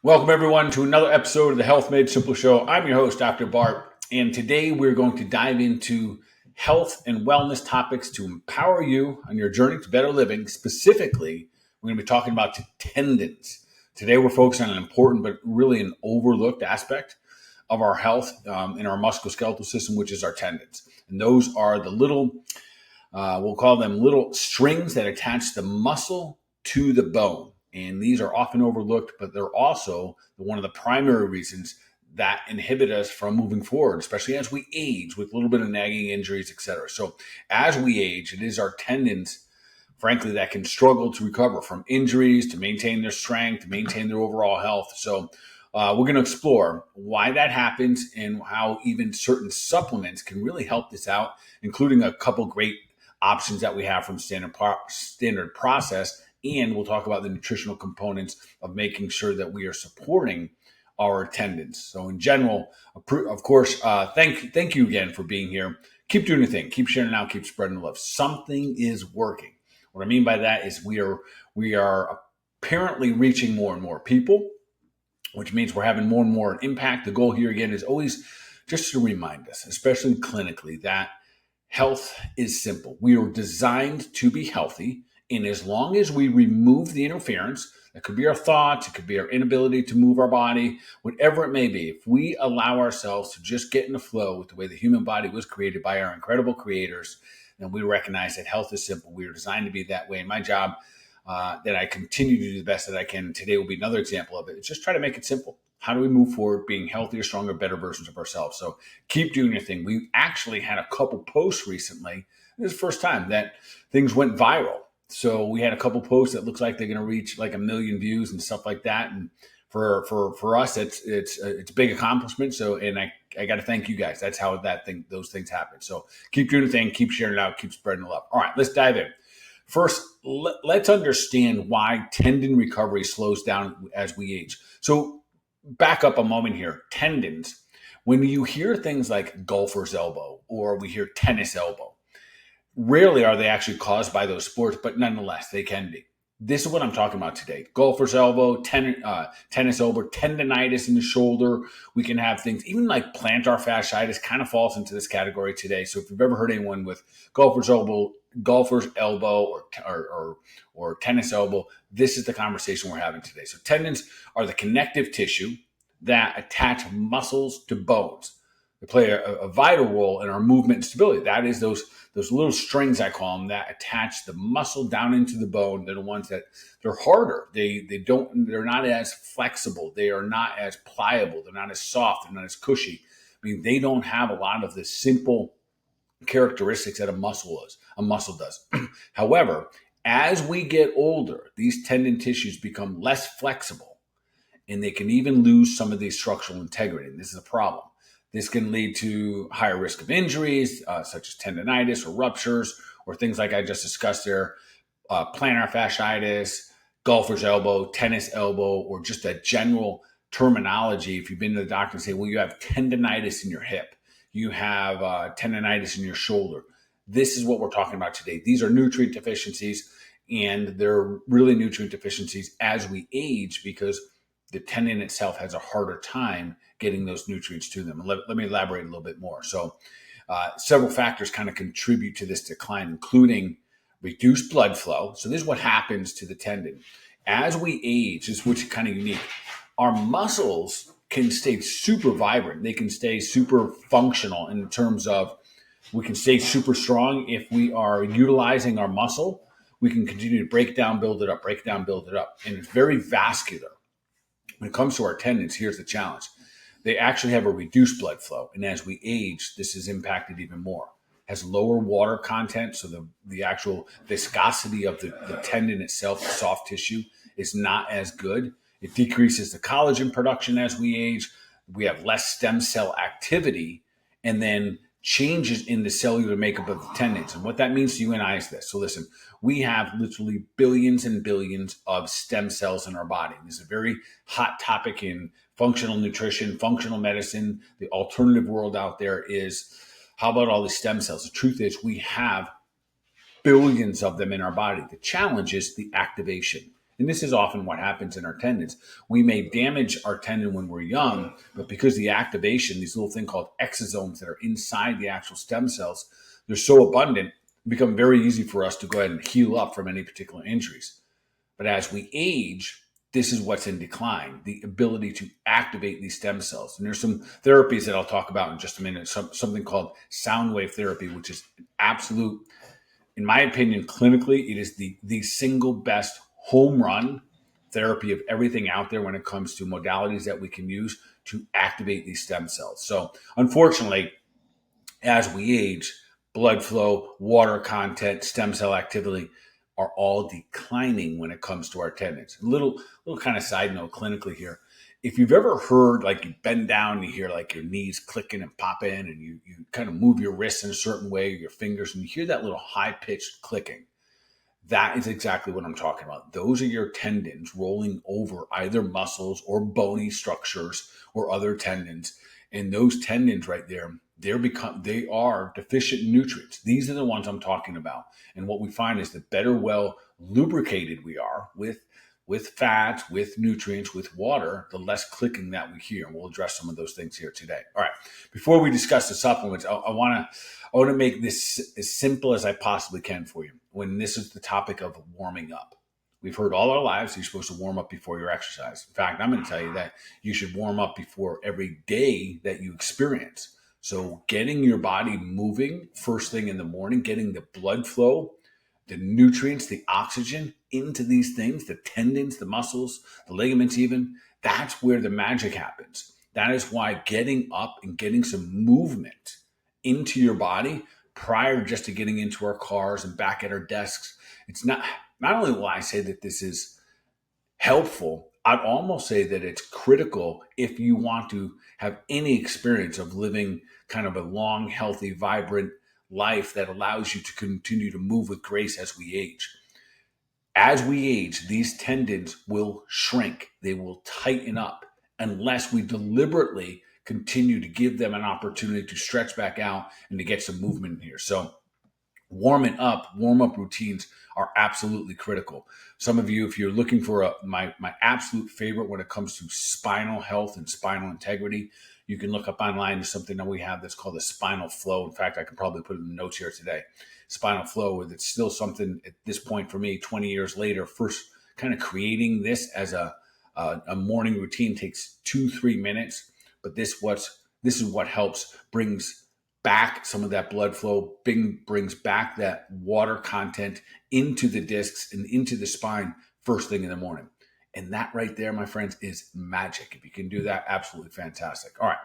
Welcome, everyone, to another episode of the Health Made Simple Show. I'm your host, Dr. Bart, and today we're going to dive into health and wellness topics to empower you on your journey to better living. Specifically, we're going to be talking about tendons. Today, we're focusing on an important but really an overlooked aspect of our health in our musculoskeletal system, which is our tendons. And those are the little, we'll call them little strings that attach the muscle to the bone. And these are often overlooked, but they're also one of the primary reasons that inhibit us from moving forward, especially as we age with a little bit of nagging injuries, et cetera. So as we age, it is our tendons, frankly, that can struggle to recover from injuries, to maintain their strength, to maintain their overall health. So we're going to explore why that happens and how even certain supplements can really help this out, including a couple great options that we have from Standard Process. And we'll talk about the nutritional components of making sure that we are supporting our tendons. So in general, of course, thank you again for being here. Keep doing the thing. Keep sharing it out. Keep spreading the love. Something is working. What I mean by that is we are apparently reaching more and more people, which means we're having more and more impact. The goal here again is always just to remind us, especially clinically, that health is simple. We are designed to be healthy. And as long as we remove the interference, that could be our thoughts, it could be our inability to move our body, whatever it may be, if we allow ourselves to just get in the flow with the way the human body was created by our incredible creators, then we recognize that health is simple. We are designed to be that way. And my job that I continue to do the best that I can, today will be another example of it. It's just try to make it simple. How do we move forward being healthier, stronger, better versions of ourselves? So keep doing your thing. We actually had a couple posts recently. This is the first time that things went viral. So we had a couple posts that looks like they're going to reach like 1 million views and stuff like that. And for us, it's a big accomplishment. So, and I got to thank you guys. That's how those things happen. So keep doing the thing, keep sharing it out, keep spreading the love. All right, let's dive in. First, let's understand why tendon recovery slows down as we age. So back up a moment here. Tendons, when you hear things like golfer's elbow or we hear tennis elbow, rarely are they actually caused by those sports, but nonetheless, they can be. This is what I'm talking about today. Golfer's elbow, tennis elbow, tendonitis in the shoulder. We can have things, even like plantar fasciitis kind of falls into this category today. So if you've ever heard anyone with golfer's elbow or tennis elbow, this is the conversation we're having today. So tendons are the connective tissue that attach muscles to bones. They play a vital role in our movement and stability. That is those little strings, I call them, that attach the muscle down into the bone. They're the ones that they're harder. They're not as flexible. They are not as pliable. They're not as soft. They're not as cushy. I mean, they don't have a lot of the simple characteristics that a muscle does. However, as we get older, these tendon tissues become less flexible and they can even lose some of the structural integrity. And this is a problem. This can lead to higher risk of injuries, such as tendonitis or ruptures, or things like I just discussed there, plantar fasciitis, golfer's elbow, tennis elbow, or just a general terminology. If you've been to the doctor and say, well, you have tendonitis in your hip, you have tendonitis in your shoulder. This is what we're talking about today. These are nutrient deficiencies, and they're really nutrient deficiencies as we age because the tendon itself has a harder time getting those nutrients to them. Let me elaborate a little bit more. So several factors kind of contribute to this decline, including reduced blood flow. So this is what happens to the tendon. As we age, this is what's kind of unique. Our muscles can stay super vibrant. They can stay super functional in terms of we can stay super strong if we are utilizing our muscle. We can continue to break down, build it up, break down, build it up. And it's very vascular. When it comes to our tendons, here's the challenge. They actually have a reduced blood flow. And as we age, this is impacted even more. It has lower water content, so the actual viscosity of the tendon itself, the soft tissue, is not as good. It decreases the collagen production as we age. We have less stem cell activity, and then changes in the cellular makeup of the tendons. And what that means to you and I is this. So listen, we have literally billions and billions of stem cells in our body. This is a very hot topic in functional nutrition, functional medicine. The alternative world out there is, how about all these stem cells? The truth is we have billions of them in our body. The challenge is the activation. And this is often what happens in our tendons. We may damage our tendon when we're young, but because the activation, these little thing called exosomes that are inside the actual stem cells, they're so abundant, it become very easy for us to go ahead and heal up from any particular injuries. But as we age, this is what's in decline, the ability to activate these stem cells. And there's some therapies that I'll talk about in just a minute, something called sound wave therapy, which is absolute, in my opinion, clinically, it is the single best home run therapy of everything out there when it comes to modalities that we can use to activate these stem cells. So unfortunately, as we age, blood flow, water content, stem cell activity are all declining when it comes to our tendons. Little kind of side note clinically here. If you've ever heard, like, you bend down, you hear like your knees clicking and popping, and you kind of move your wrists in a certain way, your fingers, and you hear that little high pitched clicking, that is exactly what I'm talking about. Those are your tendons rolling over either muscles or bony structures or other tendons. And those tendons right there, they are deficient in nutrients. These are the ones I'm talking about. And what we find is the better well lubricated we are with fats, with nutrients, with water, the less clicking that we hear. And we'll address some of those things here today. All right. Before we discuss the supplements, I want to make this as simple as I possibly can for you. When this is the topic of warming up, we've heard all our lives you're supposed to warm up before your exercise. In fact, I'm going to tell you that you should warm up before every day that you experience. So getting your body moving first thing in the morning, getting the blood flow, the nutrients, the oxygen into these things, the tendons, the muscles, the ligaments even, that's where the magic happens. That is why getting up and getting some movement into your body prior just to getting into our cars and back at our desks, it's not only will I say that this is helpful, I'd almost say that it's critical if you want to have any experience of living kind of a long, healthy, vibrant life that allows you to continue to move with grace as we age. As we age, these tendons will shrink. They will tighten up unless we deliberately continue to give them an opportunity to stretch back out and to get some movement in here. So warm up routines are absolutely critical. Some of you, if you're looking for my absolute favorite when it comes to spinal health and spinal integrity, you can look up online. There's something that we have that's called the spinal flow. In fact, I can probably put it in the notes here today. Spinal flow, it's still something at this point for me, 20 years later, first kind of creating this as a morning routine takes 2-3 minutes, but this is what helps brings back some of that blood flow, brings back that water content into the discs and into the spine first thing in the morning. And that right there, my friends, is magic. If you can do that, absolutely fantastic. All right.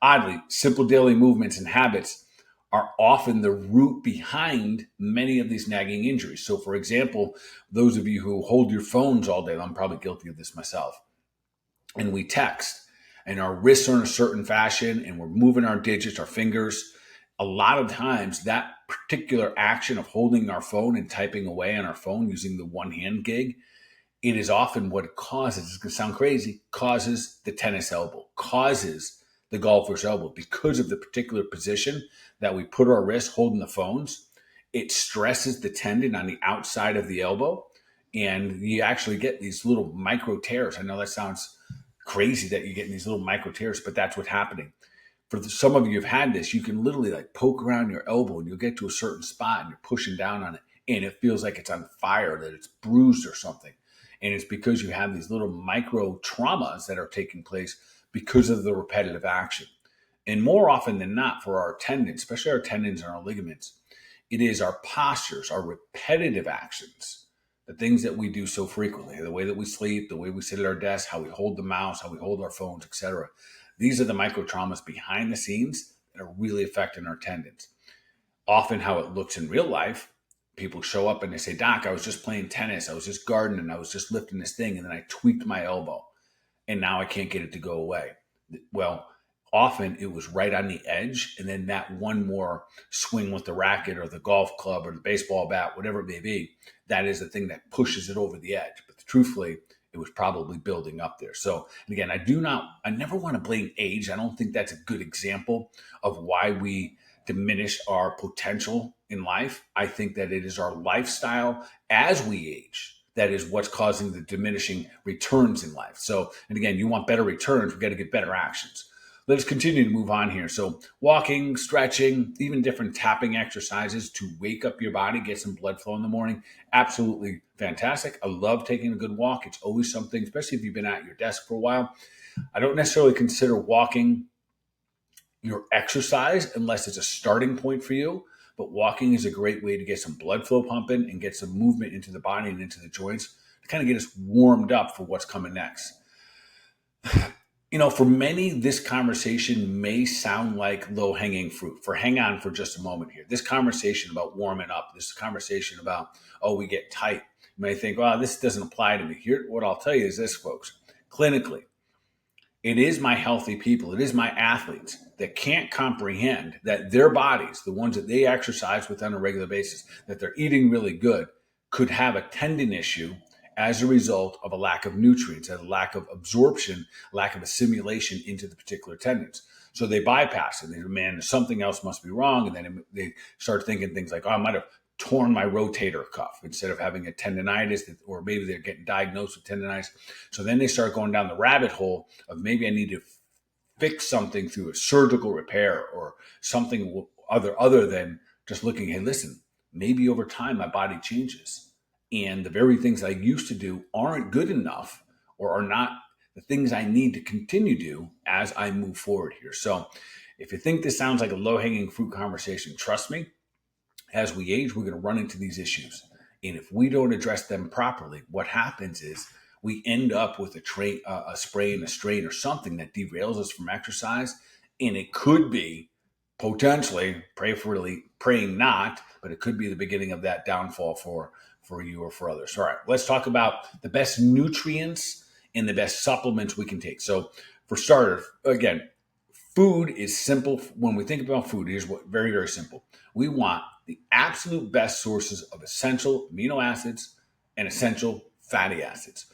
Oddly, simple daily movements and habits are often the root behind many of these nagging injuries. So, for example, those of you who hold your phones all day, I'm probably guilty of this myself, and we text, and our wrists are in a certain fashion, and we're moving our digits, our fingers. A lot of times, that particular action of holding our phone and typing away on our phone using the one-hand gig, it is often what it causes. It's going to sound crazy, causes the tennis elbow, causes the golfer's elbow because of the particular position that we put our wrist holding the phones. It stresses the tendon on the outside of the elbow, and you actually get these little micro tears. I know that sounds crazy that you're getting these little micro tears, but that's what's happening. For some of you who've had this, you can literally like poke around your elbow and you'll get to a certain spot and you're pushing down on it and it feels like it's on fire, that it's bruised or something. And it's because you have these little micro traumas that are taking place because of the repetitive action. And more often than not, for our tendons, especially our tendons and our ligaments, it is our postures, our repetitive actions, the things that we do so frequently, the way that we sleep, the way we sit at our desk, how we hold the mouse, how we hold our phones, etc. These are the micro traumas behind the scenes that are really affecting our tendons. Often how it looks in real life, people show up and they say, Doc, I was just playing tennis. I was just gardening. I was just lifting this thing. And then I tweaked my elbow and now I can't get it to go away. Well, often it was right on the edge. And then that one more swing with the racket or the golf club or the baseball bat, whatever it may be, that is the thing that pushes it over the edge. But truthfully, it was probably building up there. So again, I never want to blame age. I don't think that's a good example of why we diminish our potential in life. I think that it is our lifestyle as we age that is what's causing the diminishing returns in life. So, and again, you want better returns, we got to get better actions. Let's continue to move on here. So walking, stretching, even different tapping exercises to wake up your body, get some blood flow in the morning. Absolutely fantastic. I love taking a good walk. It's always something, especially if you've been at your desk for a while. I don't necessarily consider walking your exercise unless it's a starting point for you. But walking is a great way to get some blood flow pumping and get some movement into the body and into the joints to kind of get us warmed up for what's coming next. For many, this conversation may sound like low-hanging fruit. Hang on for just a moment here. This conversation about warming up, this conversation about, we get tight. You may think, this doesn't apply to me. Here, what I'll tell you is this, folks. Clinically, it is my healthy people, it is my athletes that can't comprehend that their bodies, the ones that they exercise with on a regular basis, that they're eating really good, could have a tendon issue as a result of a lack of nutrients, a lack of absorption, lack of assimilation into the particular tendons. So they bypass it. They go, man, something else must be wrong. And then they start thinking things like, I might have torn my rotator cuff instead of having a tendonitis, or maybe they're getting diagnosed with tendonitis. So then they start going down the rabbit hole of maybe I need to fix something through a surgical repair or something other than just looking, hey, listen, maybe over time my body changes. And the very things I used to do aren't good enough or are not the things I need to continue to do as I move forward here. So if you think this sounds like a low-hanging fruit conversation, trust me, as we age, we're going to run into these issues. And if we don't address them properly, what happens is we end up with a sprain, a strain, or something that derails us from exercise. And it could be potentially, praying not, but it could be the beginning of that downfall for you or for others. All right, let's talk about the best nutrients and the best supplements we can take. So for starters, again, food is simple. When we think about food, here's what very, very simple. We want the absolute best sources of essential amino acids and essential fatty acids.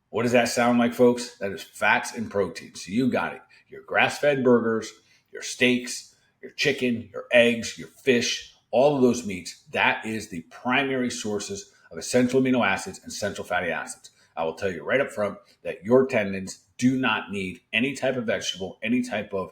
What does that sound like, folks? That is fats and proteins. So you got it. Your grass-fed burgers, your steaks, your chicken, your eggs, your fish, all of those meats, that is the primary sources of essential amino acids and essential fatty acids. I will tell you right up front that your tendons do not need any type of vegetable, any type of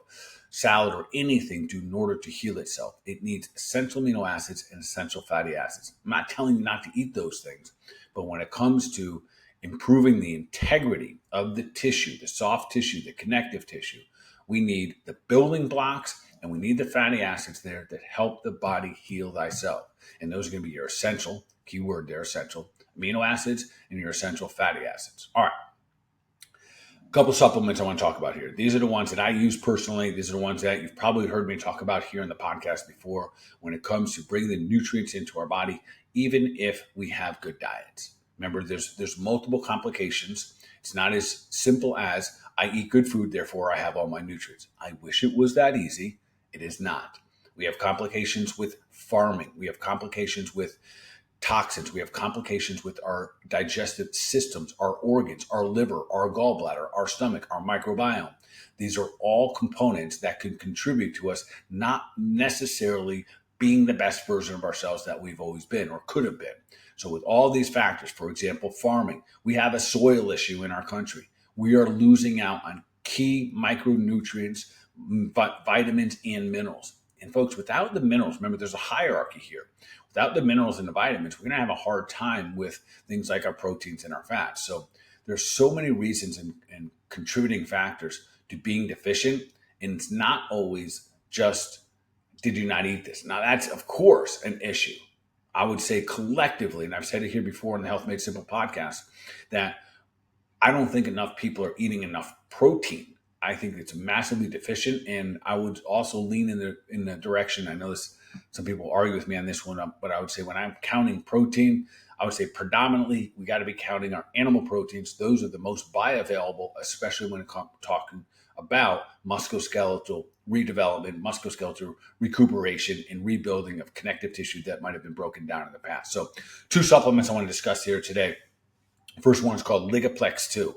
salad or anything in order to heal itself. It needs essential amino acids and essential fatty acids. I'm not telling you not to eat those things, but when it comes to improving the integrity of the tissue, the soft tissue, the connective tissue, we need the building blocks and we need the fatty acids there that help the body heal thyself. And those are going to be your essential, keyword there, essential amino acids and your essential fatty acids. All right. A couple supplements I want to talk about here. These are the ones that I use personally. These are the ones that you've probably heard me talk about here in the podcast before when it comes to bringing the nutrients into our body, even if we have good diets. Remember, there's multiple complications. It's not as simple as I eat good food, therefore I have all my nutrients. I wish it was that easy. It is not. We have complications with farming. We have complications with toxins. We have complications with our digestive systems, our organs, our liver, our gallbladder, our stomach, our microbiome. These are all components that can contribute to us not necessarily being the best version of ourselves that we've always been or could have been. So with all these factors, for example, farming, we have a soil issue in our country. We are losing out on key micronutrients, vitamins, and minerals. And folks, without the minerals, remember there's a hierarchy here. Without the minerals and the vitamins, we're going to have a hard time with things like our proteins and our fats. So there's so many reasons and contributing factors to being deficient. And it's not always just, did you not eat this? Now that's, of course, an issue. I would say collectively, and I've said it here before in the Health Made Simple podcast, that I don't think enough people are eating enough protein. I think it's massively deficient. And I would also lean in the direction, I know some people argue with me on this one, but I would say when I'm counting protein, I would say predominantly we got to be counting our animal proteins. Those are the most bioavailable, especially when it comes talking about musculoskeletal redevelopment, musculoskeletal recuperation, and rebuilding of connective tissue that might have been broken down in the past. So 2 supplements I want to discuss here today. First one is called Ligaplex 2.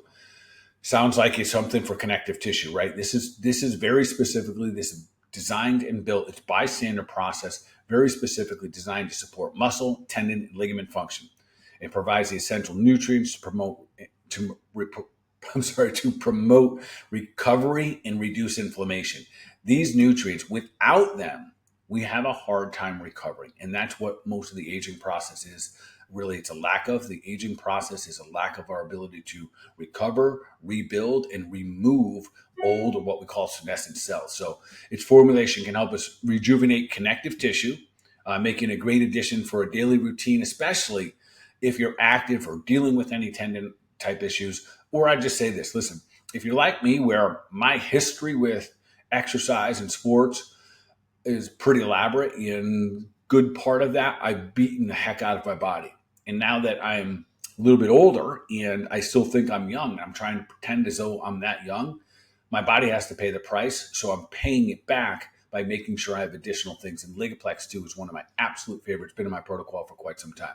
Sounds like it's something for connective tissue, right? This is very specifically, this is designed and built, it's bystander process, very specifically designed to support muscle, tendon, and ligament function. It provides the essential nutrients to promote recovery and reduce inflammation. These nutrients, without them, we have a hard time recovering. And that's what most of the aging process is. Really, it's a lack of. The aging process is a lack of our ability to recover, rebuild, and remove old, or what we call senescent cells. So its formulation can help us rejuvenate connective tissue, making a great addition for a daily routine, especially if you're active or dealing with any tendon type issues. Or I just say this, listen, if you're like me, where my history with exercise and sports is pretty elaborate, and good part of that, I've beaten the heck out of my body. And now that I'm a little bit older and I still think I'm young, I'm trying to pretend as though I'm that young, my body has to pay the price. So I'm paying it back by making sure I have additional things. And Ligaplex 2 is one of my absolute favorites, been in my protocol for quite some time.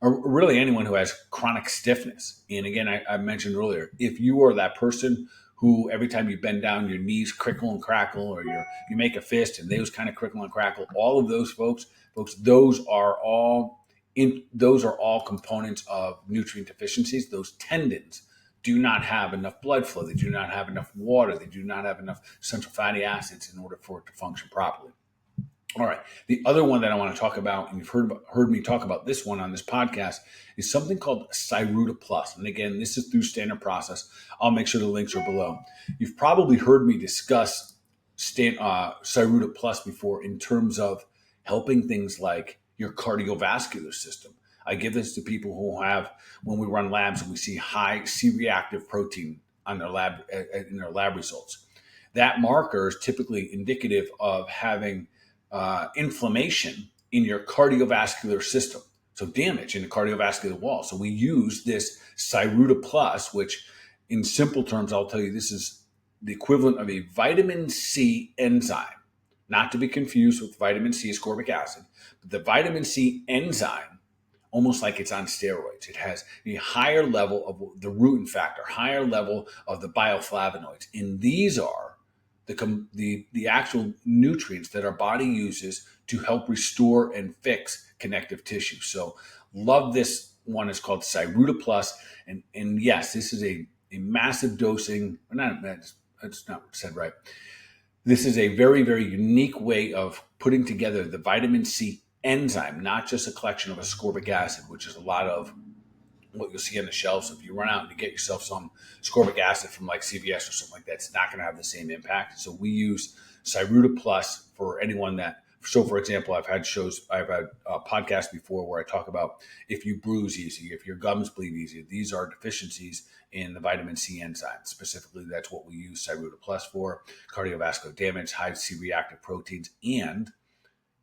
Or really anyone who has chronic stiffness. And again, I mentioned earlier, if you are that person who every time you bend down, your knees crickle and crackle, or you make a fist and those kind of crickle and crackle, all of those folks, those are all components of nutrient deficiencies. Those tendons do not have enough blood flow. They do not have enough water. They do not have enough essential fatty acids in order for it to function properly. All right. The other one that I want to talk about, and you've heard me talk about this one on this podcast, is something called Cyruta Plus. And again, this is through standard process. I'll make sure the links are below. You've probably heard me discuss Cyruta Plus before in terms of helping things like your cardiovascular system. I give this to people who have, when we run labs and we see high C-reactive protein on their lab in their lab results. That marker is typically indicative of having inflammation in your cardiovascular system. So damage in the cardiovascular wall. So we use this Cyruta Plus, which in simple terms, I'll tell you, this is the equivalent of a vitamin C enzyme, not to be confused with vitamin C ascorbic acid. But the vitamin C enzyme, almost like it's on steroids. It has a higher level of the rutin factor, higher level of the bioflavonoids. And these are the actual nutrients that our body uses to help restore and fix connective tissue. So love this one. It's called Cyruta Plus. And yes, this is a massive dosing. That's not said right. This is a very, very unique way of putting together the vitamin C enzyme, not just a collection of ascorbic acid, which is a lot of what you'll see on the shelves. If you run out and you get yourself some ascorbic acid from like CVS or something like that, it's not going to have the same impact. So we use Cyruta Plus for anyone that, so for example, I've had a podcast before where I talk about if you bruise easy, if your gums bleed easy, these are deficiencies in the vitamin C enzyme. Specifically, that's what we use Cyruta Plus for: cardiovascular damage, high C-reactive proteins, and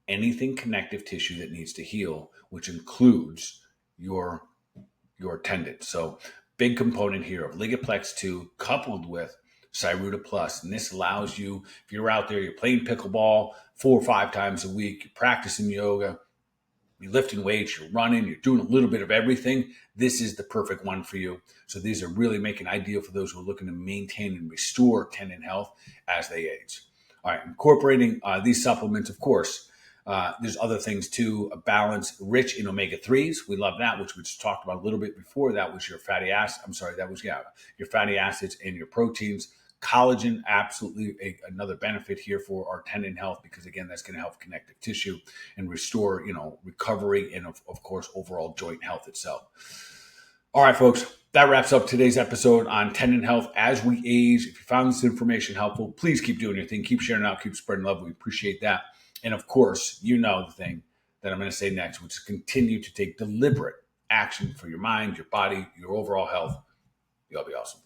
anything connective tissue that needs to heal, which includes your tendons. So big component here of Ligaplex 2 coupled with Cyruta Plus. And this allows you, if you're out there, you're playing pickleball 4 or 5 times a week, you're practicing yoga, you're lifting weights, you're running, you're doing a little bit of everything, this is the perfect one for you. So these are really making ideal for those who are looking to maintain and restore tendon health as they age. All right, incorporating these supplements, of course, there's other things too, a balance rich in omega-3s. We love that, which we just talked about a little bit before. That was your fatty acid. I'm sorry, your fatty acids and your proteins. Collagen, absolutely another benefit here for our tendon health, because again, that's going to help connective tissue and restore, recovery and of course, overall joint health itself. All right, folks, that wraps up today's episode on tendon health as we age. If you found this information helpful, please keep doing your thing. Keep sharing out, keep spreading love. We appreciate that. And of course, the thing that I'm going to say next, which is continue to take deliberate action for your mind, your body, your overall health. You'll be awesome.